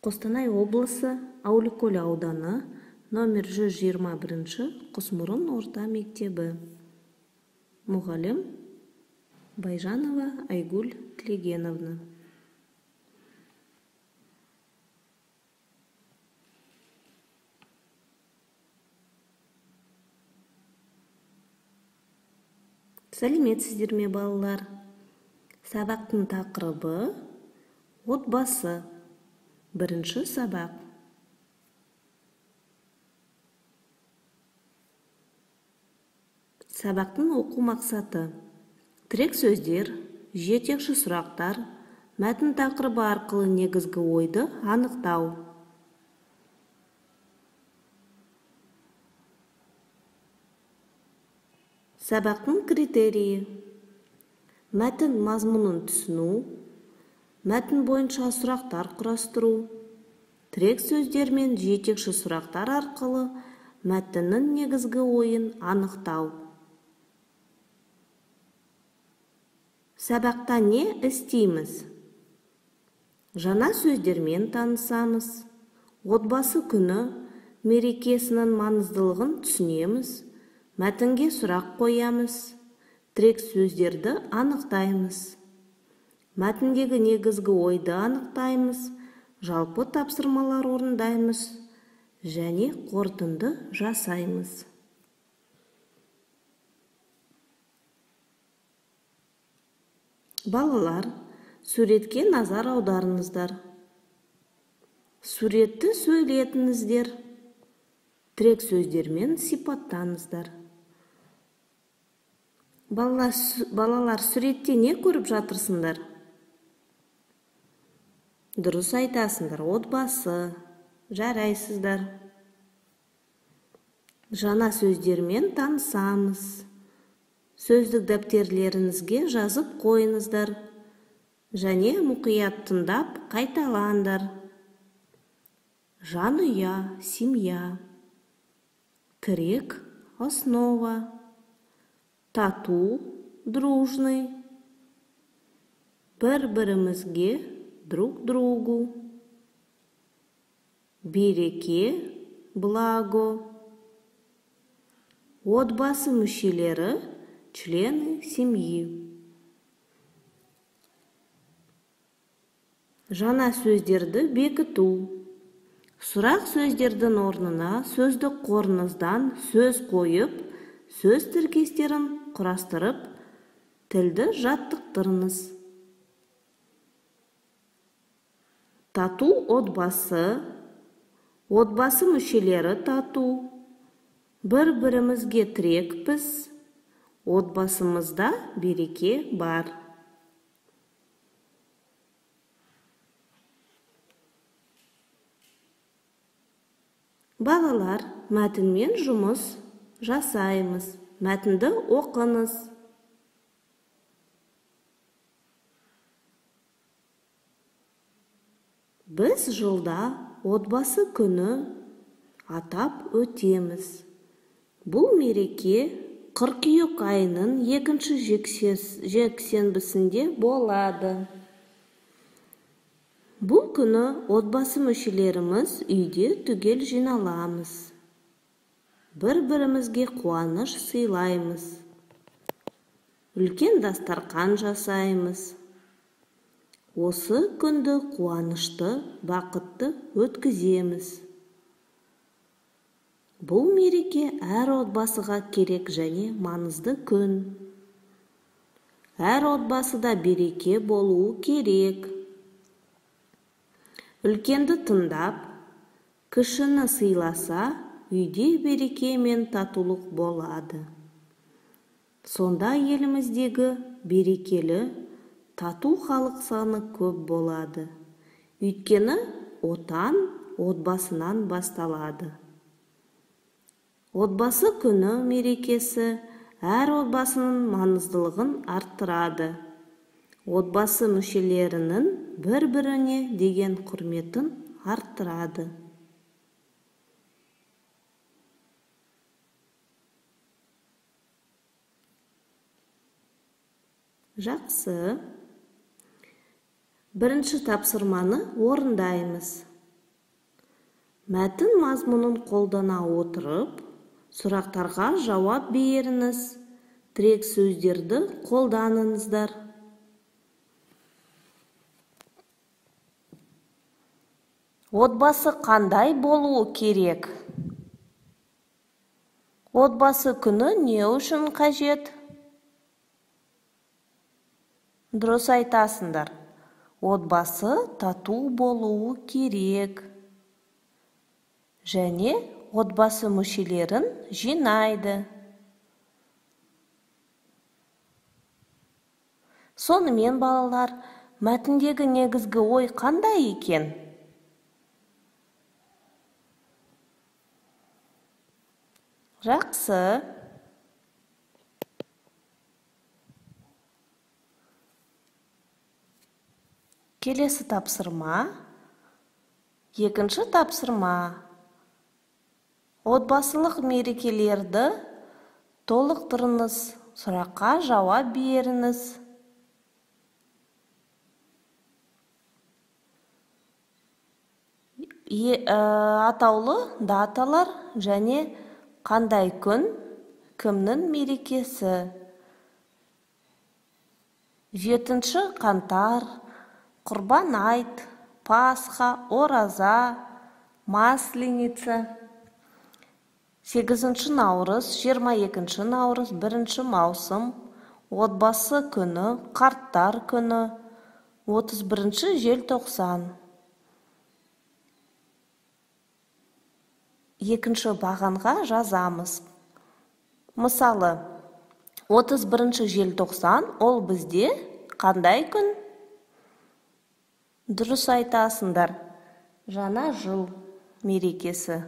Қостанай облысы Ауликөл ауданы номер 121 Құсмұрын орта мектебі. Мұғалім Байжанова Айгүл Тілегеновна. Сәлеметсіздер ме, балалар? Сабақтың тақырыбы отбасы. Бірінші сабақ. Сабақтың оқу мақсаты: тірек сөздер, жетекші сұрақтар, мәтін тақырыбы арқылы негізгі ойды анықтау. Сабақтың критерийі: мәтін мазмұнын түсіну, мәтін бойынша сұрақтар құрастыру, тірек сөздер мен жетекші сұрақтар арқылы мәтіннің негізгі ойын анықтау. Сабақта не істейміз? Жаңа сөздермен танысамыз, отбасы күні мерекесінің маңыздылығын түсінеміз, мәтінге сұрақ қоямыз, тірек сөздерді анықтаймыз. Мәтіндегі негізгі ойды анықтаймыз, жалпы тапсырмалар орындаймыз және қорытынды жасаймыз. Балалар, суретке назар аударыңыздар. Суретті сөйлетіңіздер, тірек сөздермен сипаттаңыздар. Балалар, суретте не көріп жатырсыңдар? Дұрыс айтасыңдар, отбасы, жарайсыздар. Жаңа сөздермен танысамыз. Сөздік дәптерлеріңізге жазып қойыңыздар. Және мұқият тыңдап қайталаңдар. Жанұя, семья. Тірек, основа. Тату, дружный. Бір-бірімізге, друг другу. Береке, благо. Отбасы мүшелері, члены семьи. Жаңа сөздерді бекіту. Сұрақ сөздердің орнына сөздік қорыңыздан сөз қойып, сөз тіркестерін құрастырып, тілді жаттықтырыңыз. Тату отбасы, отбасы мүшелері тату, бір-бірімізге тірекпіз, отбасымызда береке бар. Балалар, мәтінмен жұмыс жасаймыз. Мәтінді оқыңыз. Біз жылда отбасы күні атап өтеміз. Бұл мереке қыркүйек айының 2-ші жексенбісінде болады. Бұл күні отбасы мүшелеріміз үйде түгел жиналамыз. Бір-бірімізге қуаныш сыйлаймыз. Үлкен дастархан жасаймыз. Осы күнді қуанышты, бақытты өткіземіз. Бұл мереке әр отбасыға керек және маңызды күн. Әр отбасыда береке болуы керек. Үлкенді тыңдап, кішіні сыйласа, үйде береке мен татулық болады. Сонда еліміздегі берекелі, тату халық саны көп болады. Өйткені отан отбасынан басталады. Отбасы күні мерекесі әр отбасының маңыздылығын арттырады. Отбасы мүшелерінің бір-біріне деген құрметін арттырады. Жақсы. Бірінші тапсырманы орындаймыз. Мәтін мазмұнын қолдана отырып, сұрақтарға жауап беріңіз. Тірек сөздерді қолданыңыздар. Отбасы қандай болуы керек? Отбасы күні не үшін қажет? Дұрыс айтасыңдар. Отбасы тату болуы керек. Және отбасы мүшелерін жинайды. Сонымен балалар, мәтіндегі негізгі ой қандай екен? Жақсы. Келесі тапсырма. Екінші тапсырма. Отбасылық мерекелерді толықтырыңыз. Сұраққа жауап беріңіз. Атаулы даталар және қандай күн, кімнің мерекесі? 7 қаңтар, Құрбан айт, Пасха, Ораза, Масленица. 8 наурыз, 22 наурыз, 1 маусым, отбасы күні, қарттар күні, 31 желтоқсан. Екінші бағанға жазамыз. Мысалы, 31 желтоқсан ол бізде қандай күн? Дұрыс айтасыңдар. Жаңа жыл мерекесі.